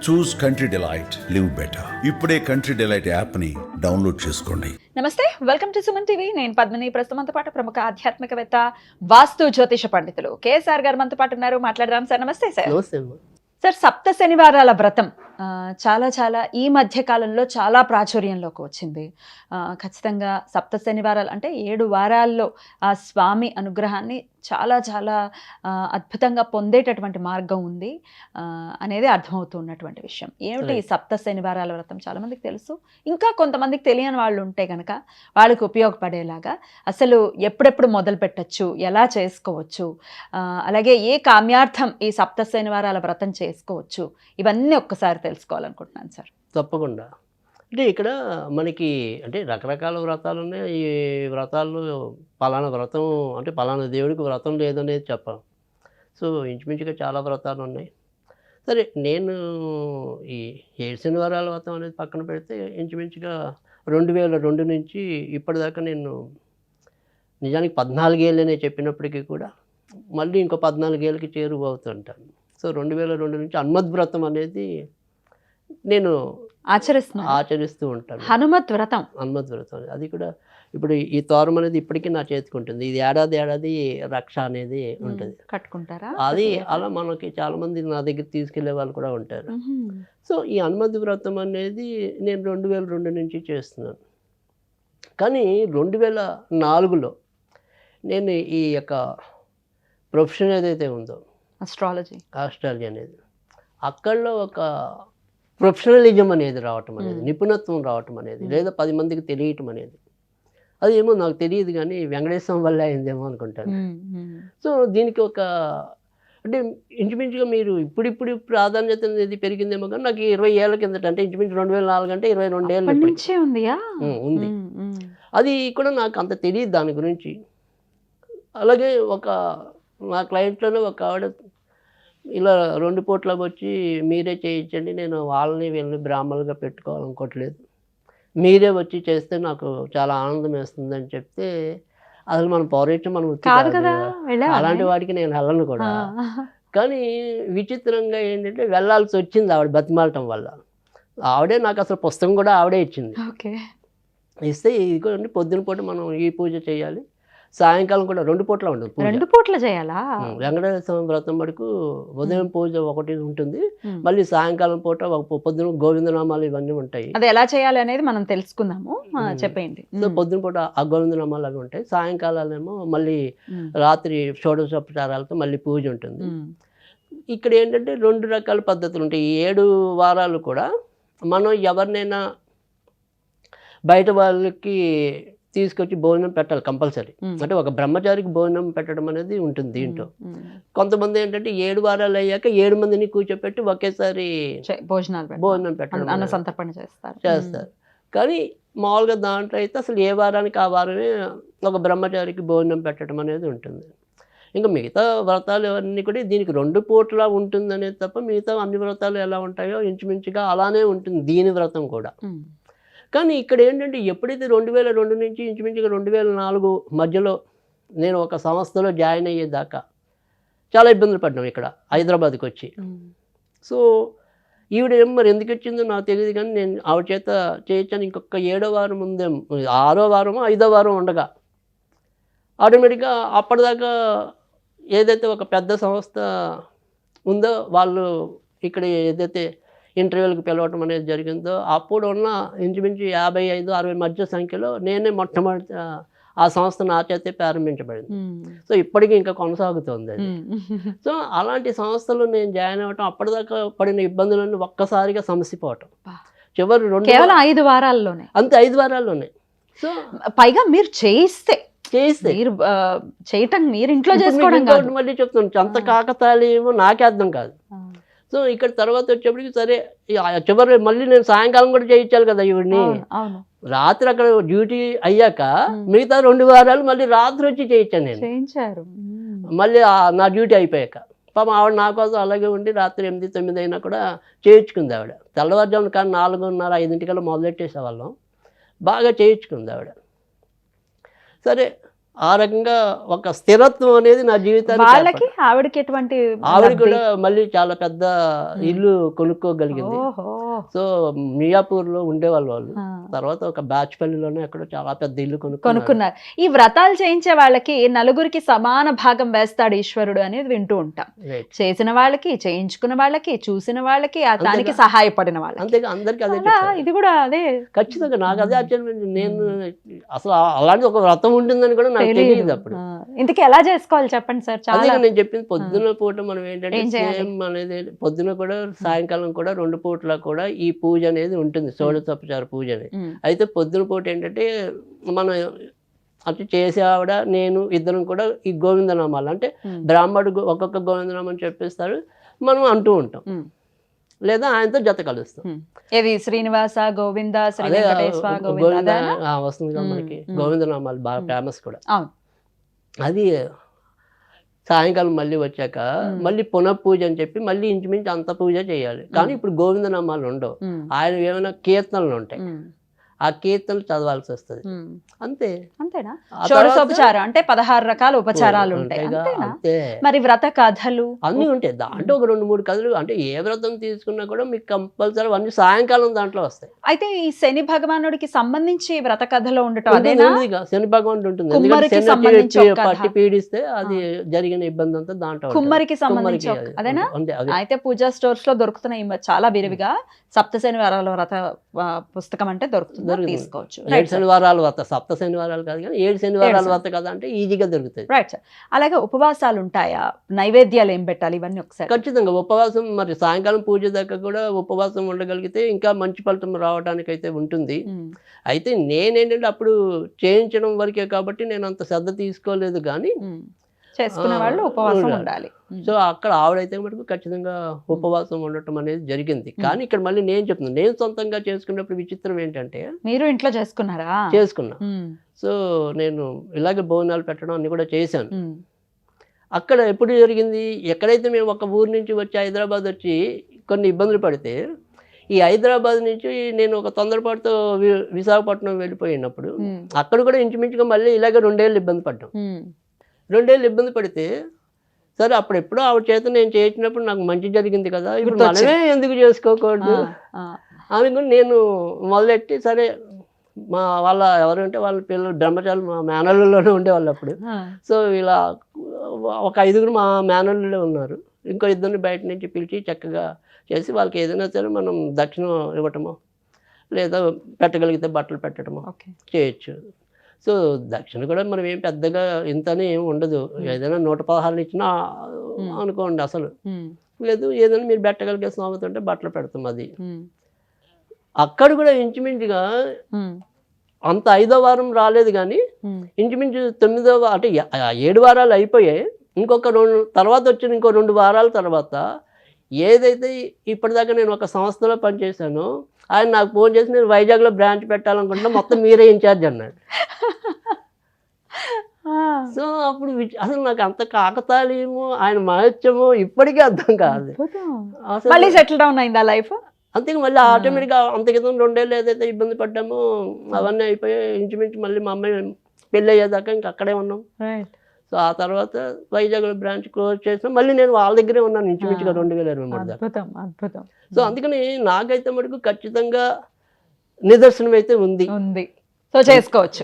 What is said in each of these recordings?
చూస్ country delight, live better. ఇప్పుడే country delight app ని download చేసుకోండి. నమస్తే, వెల్కమ్ టు సుమన్ టీవీ. నేను పద్మిని. ప్రస్తుతంతో పాటు ప్రముఖ ఆధ్యాత్మికవేత్త, వాస్తు జ్యోతిష పండితులు కేఎస్ఆర్ గారు మనతో పాటు ఉన్నారు. మాట్లాడదాం సార్. నమస్తే సార్. నమస్తే. సార్, సప్త శనివారాల వ్రతం చాలా చాలా ఈ మధ్య కాలంలో చాలా ప్రాచుర్యంలోకి వచ్చింది. ఖచ్చితంగా సప్త శనివారాలు అంటే 7 వారాల్లో ఆ స్వామి అనుగ్రహాన్ని చాలా చాలా అద్భుతంగా పొందేటటువంటి మార్గం ఉంది అనేది అర్థమవుతున్నటువంటి విషయం. ఏమిటి ఈ సప్త శనివారాల వ్రతం? చాలామందికి తెలుసు, ఇంకా కొంతమందికి తెలియని వాళ్ళు ఉంటే కనుక వాళ్ళకి ఉపయోగపడేలాగా అసలు ఎప్పుడెప్పుడు మొదలు పెట్టచ్చు, ఎలా చేసుకోవచ్చు, అలాగే ఏ కామ్యార్థం ఈ సప్త శనివారాల వ్రతం చేసుకోవచ్చు, ఇవన్నీ ఒక్కసారి తెలుసుకోవాలనుకుంటున్నాను సార్. తప్పకుండా. అంటే ఇక్కడ మనకి అంటే రకరకాల వ్రతాలు ఉన్నాయి. ఈ వ్రతాల్లో పలానా వ్రతం అంటే పలానా దేవుడికి వ్రతం లేదనేది చెప్పాం. సో ఇంచుమించుగా చాలా వ్రతాలు ఉన్నాయి. సరే, నేను ఈ 7 శనివారాల వ్రతం అనేది పక్కన పెడితే ఇంచుమించుగా 2002 నుంచి ఇప్పటిదాకా నేను నిజానికి 14 ఏళ్ళనే చెప్పినప్పటికీ కూడా మళ్ళీ ఇంకో 14 ఏళ్ళకి చేరువవుతుంటాను. సో 2002 నుంచి హనుమద్వ్రతం అనేది నేను ఆచరిస్తూ ఉంటాను. హనుమద్వ్రతం అది కూడా ఇప్పుడు ఈ తోరం అనేది ఇప్పటికీ నా చేతికి ఉంటుంది. ఇది ఏడాది రక్ష అనేది ఉంటుంది. కట్టుకుంటారా? అది అలా మనకి చాలా మంది నా దగ్గర తీసుకెళ్లే వాళ్ళు కూడా ఉంటారు. సో ఈ హనుమద్వ్రతం అనేది నేను 2002 నుంచి చేస్తున్నాను. కానీ 2004లో నేను ఈ యొక్క ప్రొఫెషన్ ఏదైతే ఉందో ఆస్ట్రాలజీ అనేది అక్కడలో ఒక ప్రొఫెషనలిజం అనేది రావటం అనేది, నిపుణత్వం రావటం అనేది, లేదా 10 మందికి తెలియటం అనేది, అది ఏమో నాకు తెలియదు కానీ వెంకటేశ్వరం వల్ల అయిందేమో అనుకుంటాను. సో దీనికి ఒక అంటే ఇంచుమించుగా మీరు ఇప్పుడు ప్రాధాన్యత అనేది పెరిగిందేమో కానీ నాకు 20 ఏళ్ళ కిందట అంటే ఇంచుమించు 2004 అంటే 22 ఏళ్ళు ఉంది. అది కూడా నాకు అంత తెలియదు దాని గురించి. అలాగే ఒక మా క్లయింట్లోనే ఒక ఆవిడ ఇలా 2 పూట్ల వచ్చి మీరే చేయించండి, నేను వాళ్ళని వీళ్ళని బ్రాహ్మణులుగా పెట్టుకోవాలనుకోవట్లేదు, మీరే వచ్చి చేస్తే నాకు చాలా ఆనందం వేస్తుందని చెప్తే, అసలు మన పౌరేత్యం మనం అలాంటి వాటికి నేను వెళ్ళను కూడా. కానీ విచిత్రంగా ఏంటంటే వెళ్ళాల్సి వచ్చింది ఆవిడ బతిమాలటం వల్ల. ఆవిడే నాకు అసలు పుస్తకం కూడా ఆవిడే ఇచ్చింది. ఇస్తే ఇది కూడా పొద్దున పూట మనం ఈ పూజ చేయాలి, సాయంకాలం కూడా 2 పూట్ల ఉంటుంది. 2 పూట్ల చేయాలా? వెంకటేశ్వర వ్రతం వరకు ఉదయం పూజ ఒకటి ఉంటుంది, మళ్ళీ సాయంకాలం పూట పొద్దున గోవిందనామాలు ఇవన్నీ ఉంటాయి. అది ఎలా చేయాలి అనేది మనం తెలుసుకుందాము, చెప్పండి. సో పొద్దున పూట ఆ గోవిందనామాలు అవి ఉంటాయి, సాయంకాలాలేమో మళ్ళీ రాత్రి షోడశోపచారాలతో మళ్ళీ పూజ ఉంటుంది. ఇక్కడ ఏంటంటే 2 రకాల పద్ధతులు ఉంటాయి. ఈ 7 వారాలు కూడా మనం ఎవరినైనా బయట వాళ్ళకి తీసుకొచ్చి భోజనం పెట్టాలి కంపల్సరీ. అంటే ఒక బ్రహ్మచారికి భోజనం పెట్టడం అనేది ఉంటుంది దీంట్లో. కొంతమంది ఏంటంటే 7 వారాలు అయ్యాక 7 మందిని కూర్చోపెట్టి ఒకేసారి భోజనం పెట్టడం చేస్తారు. కానీ మామూలుగా దాంట్లో అయితే అసలు ఏ వారానికి ఆ వారమే ఒక బ్రహ్మచారికి భోజనం పెట్టడం అనేది ఉంటుంది. ఇంకా మిగతా వ్రతాలు అవన్నీ కూడా దీనికి 2 పూట్ల ఉంటుంది అనేది తప్ప మిగతా అన్ని వ్రతాలు ఎలా ఉంటాయో ఇంచుమించుగా అలానే ఉంటుంది దీని వ్రతం కూడా. కానీ ఇక్కడ ఏంటంటే ఎప్పుడైతే 2002 నుంచి ఇంచుమించుగా 2004 మధ్యలో నేను ఒక సంస్థలో జాయిన్ అయ్యేదాకా చాలా ఇబ్బందులు పడ్డాం ఇక్కడ హైదరాబాద్కి వచ్చి. సో ఈవిడ మరి ఎందుకు వచ్చిందో నాకు తెలియదు కానీ నేను ఆవిడ చేత చేయించాను. ఇంకొక 7వ వారం ఉందే, 6వ వారమో 5వ వారం ఉండగా ఆటోమేటిక్గా అప్పటిదాకా ఏదైతే ఒక పెద్ద సంస్థ ఉందో వాళ్ళు ఇక్కడ ఏదైతే ఇంటర్వ్యూలకు పిలవటం అనేది జరిగిందో అప్పుడు ఉన్న ఇంచుమించు 55-60 మధ్య సంఖ్యలో నేనే మొట్టమొదటి ఆ సంస్థ నా చేతే ప్రారంభించబడింది. సో ఇప్పటికీ ఇంకా కొనసాగుతుంది అది. సో అలాంటి సంస్థలో నేను జాయిన్ అవ్వటం, అప్పటిదాకా పడిన ఇబ్బందులన్నీ ఒక్కసారిగా సమసిపోవటం, చివరి 5 వారాల్లోనే అంతే 5 వారాల్లోనే. సో పైగా మీరు చేయిస్తే చేయటం మీరు ఇంట్లో చేసుకోవడం మళ్ళీ చెప్తాను, అంత కాకతాళీయమో నాకే అర్థం కాదు. సో ఇక్కడ తర్వాత వచ్చేప్పటికి సరే చివరి మళ్ళీ నేను సాయంకాలం కూడా చేయించాలి కదా ఈవిడిని. రాత్రి అక్కడ డ్యూటీ అయ్యాక మిగతా 2 వారాలు మళ్ళీ రాత్రి వచ్చి చేయించాను నేను, మళ్ళీ నా డ్యూటీ అయిపోయాక. పాపం ఆవిడ నా కోసం అలాగే ఉండి రాత్రి 8-9 అయినా కూడా చేయించుకుంది ఆవిడ. తెల్లవారుజామున కానీ 4:30-5 మొదలెట్టేసేవాళ్ళం, బాగా చేయించుకుంది ఆవిడ. సరే ఆ రకంగా ఒక స్థిరత్వం అనేది నా జీవితానికి వాళ్ళకి ఆవిడకి ఎటువంటి ఆవిడ లబ్ధి? కూడా మళ్ళీ చాలా పెద్ద ఇల్లు కొనుక్కోగలిగింది. ఓహో. సో మియాపూర్లో ఉండేవాళ్ళు వాళ్ళు. ఆ. తర్వాత ఒక బాచ్పల్లిలోనే అక్కడ చాలా పెద్ద ఇల్లు కొనుక్కున్నారు. ఈ వ్రతాలు చేయించే వాళ్ళకి నలుగురికి సమాన భాగం వేస్తాడు ఈశ్వరుడు అనేది వింటూ ఉంటాం. రైట్. చేసిన వాళ్ళకి, చేయించుకున్న వాళ్ళకి, చూసిన వాళ్ళకి, ఆ దానికి సహాయపడిన వాళ్ళకి. అంతేగా అందరికి అదే అలా చెప్తారు. ఇది కూడా అదే. ఖచ్చితంగా నాకు అదే ఆశ్చర్యం. నేను అసలు అలాంటి ఒక వ్రతం ఉంటుందని కూడా నాకు తెలియదు అప్పుడు. ఇంతకీ ఎలా చేసుకోవాలి చెప్పండి సార్? అదే చాలా నేను చెప్పింది. పొద్దున పూట మనం ఏంటంటే ఏం చేయాలి? సేమ్ అనేది పొద్దున కూడా సాయంకాలం కూడా 2 పూట్ల కూడా ఈ పూజ అనేది ఉంటుంది, షోడశోపచార పూజ అనేది. అయితే పొద్దున పూట ఏంటంటే మనం అంటే చేసే ఆవిడ నేను ఇద్దరం కూడా ఈ గోవిందనామాలు అంటే బ్రాహ్మడు ఒక్కొక్క గోవిందనామం చెప్పిస్తారు, మనం అంటూ ఉంటాం లేదా ఆయనతో జత కలుస్తాం. ఏది శ్రీనివాస గోవింద, శ్రీ అదే వెంకటేశ్వర గోవింద గోవింద అదేనా? వస్తుంది కదా మనకి గోవిందనామాలు బాగా ఫేమస్ కూడా. అవును. అది సాయంకాలం మళ్ళీ వచ్చాక మళ్ళీ పునః పూజ అని చెప్పి మళ్ళీ ఇంచుమించు అంత పూజ చేయాలి. కానీ ఇప్పుడు గోవిందనామాలు ఉండవు, ఆయన ఏమైనా కీర్తనలు ఉంటాయి, ఆ కీర్తనలు చదవాల్సి వస్తుంది. అంతే. అంతేనా? షోడశోపచారం అంటే 16 రకాల ఉపచారాలు ఉంటాయి. అంతేనా? అంతే. మరి వ్రత కథలు అన్నీ ఉంటాయి దాంట్లో. ఒక 2-3 కథలు అంటే ఏ వ్రతం తీసుకున్నా కూడా మీకు కంపల్సరీ అన్ని సాయంకాలం దాంట్లో వస్తాయి. అయితే ఈ శని భగవానుడికి సంబంధించి వ్రత కథలో ఉండటం అదేనా? శని భగవానుడు ఉంటుంది. కుమ్మరికి ఎందుకంటే సంబంధించి శని ఒక కథ. పట్టి పీడిస్తే అది జరిగిన ఇబ్బంది అంతా దాంట్లో ఉంటుంది. కుమ్మరికి సంబంధించి కుమ్మరికి అది. అదేనా? అంతే అదే. అయితే పూజా స్టోర్స్ లో దొరుకుతున్నాయి చాలా విరివిగా. సప్త శనివారాల వ్రత పుస్తకం అంటే దొరుకుతుంది, తీసుకోవచ్చు. 7 శనివారాల వ్రత, సప్త శనివారాలు కాదు కానీ 7 శనివారాల వ్రత కదా అంటే ఈజీగా దొరుకుతుంది. Right sir. అలాగే ఉపవాసాలు ఉంటాయా? నైవేద్యాలు ఏం పెట్టాలి? ఇవన్నీ ఒకసారి. ఖచ్చితంగా ఉపవాసం మరి సాయంకాలం పూజ దాకా కూడా ఉపవాసం ఉండగలిగితే ఇంకా మంచి ఫలితం రావడానికి అయితే ఉంటుంది. అయితే నేనేంటంటే అప్పుడు చేయించడం వరకే కాబట్టి నేను అంత శ్రద్ధ తీసుకోలేదు, కానీ చేసుకునే వాళ్ళు ఉపవాసం ఉండాలి. సో అక్కడ ఆవిడైతే మటుకు ఖచ్చితంగా ఉపవాసం ఉండటం అనేది జరిగింది. కానీ ఇక్కడ మళ్ళీ నేను చెప్తున్నాను, నేను సొంతంగా చేసుకున్నప్పుడు విచిత్రం ఏంటంటే మీరు ఇంట్లో చేసుకున్నారా? చేసుకున్నా. సో నేను ఇలాగే భోజనాలు పెట్టడం అన్ని కూడా చేశాను. అక్కడ ఎప్పుడు జరిగింది, ఎక్కడైతే మేము ఒక ఊరు నుంచి వచ్చి హైదరాబాద్ వచ్చి కొన్ని ఇబ్బందులు పడితే ఈ హైదరాబాద్ నుంచి నేను ఒక తొందరపాటుతో విశాఖపట్నం వెళ్ళిపోయినప్పుడు అక్కడ కూడా ఇంచుమించుగా మళ్ళీ ఇలాగే 2 ఏళ్ళు ఇబ్బంది పడ్డాం. 2 ఏళ్ళు ఇబ్బంది పడితే సరే అప్పుడు ఎప్పుడో ఆవిడ చేత నేను చేయించినప్పుడు నాకు మంచి జరిగింది కదా, ఇప్పుడు మనమే ఎందుకు చేసుకోకూడదు అనుకుని నేను మొదలెట్టి సరే మా వాళ్ళ ఎవరంటే వాళ్ళ పిల్లలు బ్రహ్మచారులు మా మేనల్లోనే ఉండేవాళ్ళు అప్పుడు. సో ఇలా ఒక 5గురు మా మేనల్లోనే ఉన్నారు, ఇంకో 2 బయట నుంచి పిలిచి చక్కగా చేసి వాళ్ళకి ఏదైనా సరే మనం దక్షిణ ఇవ్వటమో లేదా పెట్టగలిగితే బట్టలు పెట్టడమో చేయొచ్చు. సో దక్షిణ కూడా మనం ఏం పెద్దగా ఇంతనే ఏమి ఉండదు, ఏదైనా 116 ఇచ్చినా అనుకోండి అసలు, లేదు ఏదైనా మీరు పెట్టగలిగే స్తోమత ఉంటే బట్టలు పెడతాం. అది అక్కడ కూడా ఇంచుమించుగా అంత 5వ వారం రాలేదు, కానీ ఇంచుమించు 9వ అంటే 7 వారాలు అయిపోయాయి. ఇంకొక 2 తర్వాత వచ్చిన ఇంకో 2 వారాల తర్వాత ఏదైతే ఇప్పటిదాకా నేను ఒక సంస్థలో పనిచేశానో ఆయన నాకు ఫోన్ చేసి నేను వైజాగ్లో బ్రాంచ్ పెట్టాలనుకుంటున్నా, మొత్తం మీరే ఇన్ఛార్జ్ అన్నాడు. సో అప్పుడు అసలు నాకు అంత కాకతాళీయము ఆయన మహత్యము ఇప్పటికీ అర్థం కాదు. మళ్ళీ సెటిల్ డౌన్ అయిందా లైఫ్? అంతే మళ్ళీ ఆటోమేటిక్గా అంత క్రితం 2 ఏళ్ళు ఏదైతే ఇబ్బంది పడ్డామో అవన్నీ అయిపోయాయి. ఇంచుమించు మళ్ళీ మా అమ్మాయి పెళ్ళి అయ్యేదాకా ఇంకా అక్కడే ఉన్నాం. సో ఆ తర్వాత వైజాగ్ బ్రాంచ్ క్లోజ్ చేసినా మళ్ళీ నేను వాళ్ళ దగ్గరే ఉన్నాను ఇంచుమించుగా 2023 దాకా. సో అందుకని నాకైతే మటుకు ఖచ్చితంగా నిదర్శనం అయితే ఉంది. సో చేసుకోవచ్చు.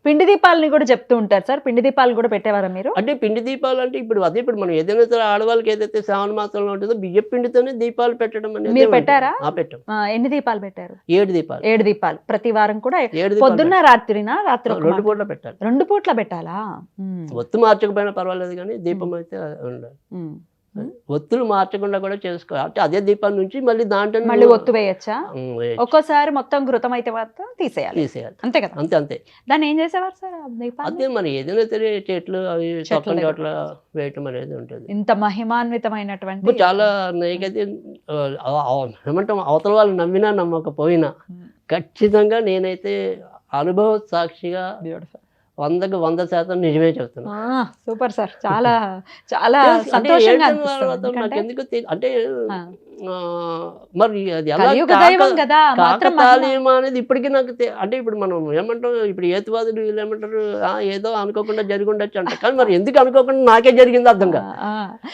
పిండి దీపాలని కూడా చెప్తూ ఉంటారు సార్, పిండి దీపాలు కూడా పెట్టేవారా మీరు? అంటే పిండి దీపాలు అంటే ఇప్పుడు మనం ఏదైనా సరే ఆడవాళ్ళకి ఏదైతే శ్రావణ మాసంలో ఉంటుందో బియ్య పిండితోనే దీపాలు పెట్టడం అనేది. మీరు పెట్టారా? పెట్టాం. ఎన్ని దీపాలు పెట్టారు? 7 దీపాలు. 7 దీపాలు ప్రతి వారం కూడా? పొద్దున్న రాత్రి 2 పూట్ల పెట్టాలి. 2 పూట్ల పెట్టాలా? ఒత్తు మార్చకపోయినా పర్వాలేదు, కానీ దీపం అయితే ఉండాలి. ఒత్తులు మార్చకుండా కూడా చేసుకోవాలి. అంటే అదే దీపం నుంచి మళ్ళీ దాంట్లో మళ్ళీ ఒత్తు వేయచ్చా? ఒక్కోసారి మొత్తం ఘృతం అయితే తీసేయాలి. అంతే కదా? అంతే. దాన్ని ఏం చేసేవారు సార్? అదే మరి ఏదైనా సరే చెట్లు అవి చొక్కని చోట్ల వేయటం అనేది ఉంటుంది. ఇంత మహిమాన్వితమైనటువంటి చాలా నాకైతే ఏమంటాం, అవతల వాళ్ళు నమ్మినా నమ్మకపోయినా ఖచ్చితంగా నేనైతే అనుభవ సాక్షిగా 100కి 100% నిజమే చెప్తున్నా. సూపర్ సార్, చాలా చాలా అంటే సంతోషంగా ఏడు శనివారాలు అనిపిస్తుంది. నాకు ఎందుకంటే ఎందుకు అంటే ఆ, మరి అది ఎలా కలియుగ దైవం కదా, మాత్రం మహిమ. కాకతాళీయమా అనేది ఇప్పటికీ నాకు అంటే ఇప్పుడు మనం ఏమంటాం, ఇప్పుడు ఏతువాదులు వీళ్ళు ఏమంటారు, ఏదో అనుకోకుండా జరిగి ఉండొచ్చు అంట, కానీ మరి ఎందుకు అనుకోకుండా నాకే జరిగింది అర్థం కాదు. ఆ,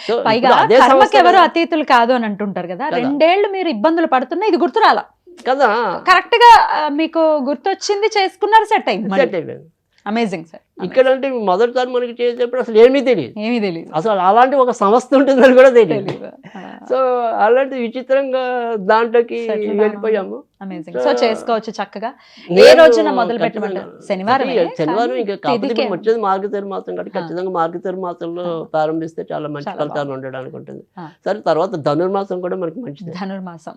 సో పైగా ఇప్పుడు అదే కర్మకి సంవత్సరం ఎవరు అతీతులు కాదు అని అంటుంటారు కదా. 2 ఏళ్ళు మీరు ఇబ్బందులు పడుతున్నా ఇది గుర్తురాలా, కదా, కరెక్ట్ గా మీకు గుర్తొచ్చింది, చేసుకున్నారు, సెట్ అయింది. సెట్ అయిపోయింది. Amazing sir. ఇక్కడ అంటే మొదటిసారి మనకి చేసేప్పుడు అసలు ఏమీ తెలియదు, ఏమీ తెలియదు. అసలు అలాంటి ఒక సంస్థ ఉంటుందని కూడా తెలియదు. తెలీదు. సో అలాంటి విచిత్రంగా దాంట్లోకి వెళ్ళిపోయాము. అమేజింగ్. సో చేసుకోవచ్చు చక్కగా. ఏ నేను రోజున మొదలు పెట్టమంటారు? శనివారం. శనివారం ఇంకా కాకపోతే వచ్చేది మార్గశిర మాసం కాబట్టి ఖచ్చితంగా మార్గశిర మాసంలో ప్రారంభిస్తే చాలా మంచి చాలా ఫలితాలు ఉండడానికి ఉంటుంది. ఆ. సరే, తర్వాత ధనుర్మాసం కూడా మనకి మంచిది. ధనుర్మాసం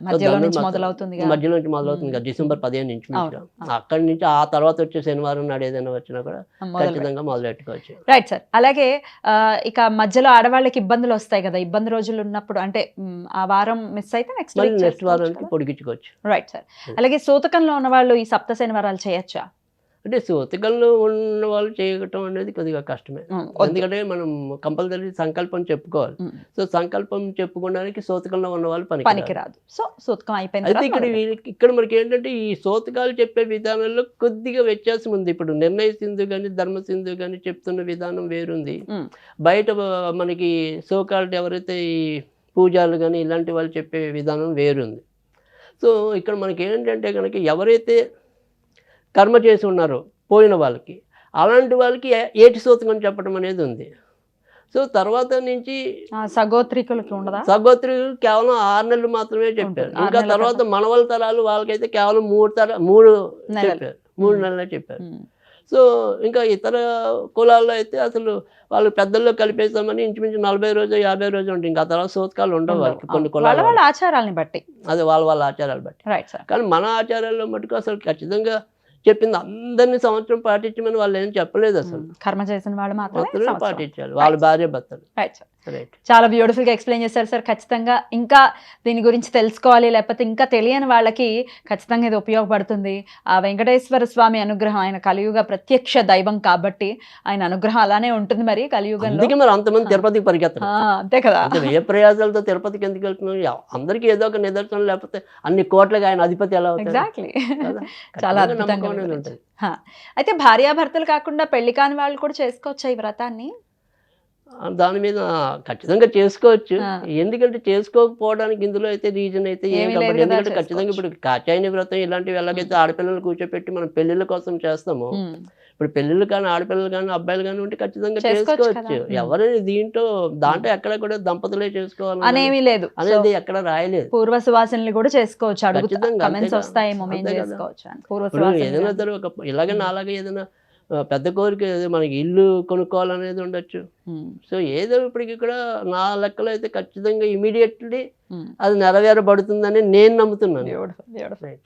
మధ్యలో నుంచి ధనుర్మాసం మొదలవుతుంది. మధ్యలో నుంచి మొదలవుతుంది కదా, డిసెంబర్ 15 నుంచి అవును. అక్కడి నుంచి ఆ తర్వాత వచ్చే శనివారం నాడు ఏదైనా వచ్చినా కూడా ఖచ్చితంగా మొదలెట్టుకోవచ్చు. Right sir. అలాగే ఇక మధ్యలో ఆడవాళ్ళకి ఇబ్బందులు వస్తాయి కదా, ఇబ్బంది రోజులు ఉన్నప్పుడు అంటే ఆ వారం మిస్ అయితే నెక్స్ట్ వారానికి పొడిగించుకోవచ్చు. Right sir. అలాగే సూతకంలో ఉన్న వాళ్ళు ఈ సప్త శనివారాలు చేయొచ్చా? అంటే సూతకంలో ఉన్న వాళ్ళు చేయటం అనేది కొద్దిగా కష్టమే, ఎందుకంటే మనం కంపల్సరీ సంకల్పం చెప్పుకోవాలి. సో సంకల్పం చెప్పుకోవడానికి సూతకంలో ఉన్న వాళ్ళు పనికిరాదు. సో సూతకం అయిపోయింది. అయితే ఇక్కడ మనకి ఏంటంటే ఈ సూతకాలు చెప్పే విధానంలో కొద్దిగా వ్యత్యాసం ఉంది. ఇప్పుడు నిర్ణయ సింధు కానీ ధర్మ సింధు కానీ చెప్తున్న విధానం వేరుంది. బయట మనకి సోకాల్డ్ ఎవరైతే ఈ పూజలు కానీ ఇలాంటి వాళ్ళు చెప్పే విధానం వేరుంది. సో ఇక్కడ మనకి ఏంటంటే కనుక ఎవరైతే కర్మ చేసి ఉన్నారో పోయిన వాళ్ళకి, అలాంటి వాళ్ళకి ఏటి సూతకం చెప్పడం అనేది ఉంది. సో తర్వాత నుంచి సగోత్రికులకి ఉండదా? సగోత్రికులు కేవలం 6 నెలలు మాత్రమే చెప్పారు. ఇంకా తర్వాత మనవల తరాలు వాళ్ళకైతే కేవలం 3 చెప్పారు, 3 నెలలే చెప్పారు. సో ఇంకా ఇతర కులాల్లో అయితే అసలు వాళ్ళు పెద్దల్లో కలిపేసామని ఇంచుమించు 40 రోజు 50 రోజు ఉంటుంది. ఇంకా తర్వాత సూతకాలు ఉండవు వాళ్ళకి, కొన్ని కులాల వాళ్ళ ఆచారాలని బట్టి, అదే వాళ్ళ ఆచారాలు బట్టి. Right sir. కానీ మన ఆచారాల్లో మటుకు అసలు ఖచ్చితంగా చెప్పింది అందరినీ సంవత్సరం పాటించమని వాళ్ళు ఏం చెప్పలేదు, అసలు కర్మ చేసిన వాళ్ళు మాత్రమే పాటించాలి, వాళ్ళ భార్య భర్తలు. Right sir. చాలా బ్యూటిఫుల్ గా ఎక్స్ప్లెయిన్ చేశారు సార్. ఖచ్చితంగా ఇంకా దీని గురించి తెలుసుకోవాలి, లేకపోతే ఇంకా తెలియని వాళ్ళకి ఖచ్చితంగా ఇది ఉపయోగపడుతుంది. ఆ వెంకటేశ్వర స్వామి అనుగ్రహం, ఆయన కలియుగ ప్రత్యక్ష దైవం కాబట్టి ఆయన అనుగ్రహం అలానే ఉంటుంది. మరి కలియుగంలో మరి అంతమంది తిరుపతికి పరిగెత్తారు, అంతే కదా, ఏ ప్రయాసాలతో తిరుపతికి ఎందుకు వెళ్తున్నారు? అందరికీ ఏదో ఒక నిదర్శనం, లేకపోతే అన్ని కోట్లకి ఆయన అధిపతి ఎలా అవుతారు? ఎగ్జాక్ట్లీ. చాలా అద్భుతంగా ఉంటుంది. అయితే భార్యాభర్తలు కాకుండా పెళ్లి కాని వాళ్ళు కూడా చేసుకోవచ్చా ఈ వ్రతాన్ని? దాని మీద ఖచ్చితంగా చేసుకోవచ్చు. ఎందుకంటే చేసుకోకపోవడానికి ఇందులో అయితే రీజన్ అయితే ఏం కాబట్టి, ఎందుకంటే ఖచ్చితంగా ఇప్పుడు కాచాయని వ్రతం ఇలాంటివి ఎలాగైతే ఆడపిల్లలు కూర్చోపెట్టి మనం పెళ్లిళ్ళ కోసం చేస్తామో, ఇప్పుడు పెళ్ళిళ్ళు కానీ ఆడపిల్లలు కానీ అబ్బాయిలు కానీ ఉంటే ఖచ్చితంగా చేసుకోవచ్చు. ఎవరైనా దాంట్లో ఎక్కడ కూడా దంపతులే చేసుకోవాలి అనేమీ లేదు అనేది ఎక్కడ రాయలేదు. పూర్వ సువాసనలు కూడా చేసుకోవచ్చు. ఏదైనా ఇలాగే అలాగే ఏదైనా పెద్ద కోరిక మనకి ఇల్లు కొనుక్కోవాలనేది ఉండొచ్చు. సో ఏదో ఇప్పటికి కూడా నా లెక్కలో అయితే ఖచ్చితంగా ఇమీడియట్లీ అది నెరవేరబడుతుందని నేను నమ్ముతున్నాను.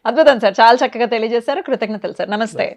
అద్భుతం సార్, చాలా చక్కగా తెలియజేశారు. కృతజ్ఞతలు సార్. నమస్తే.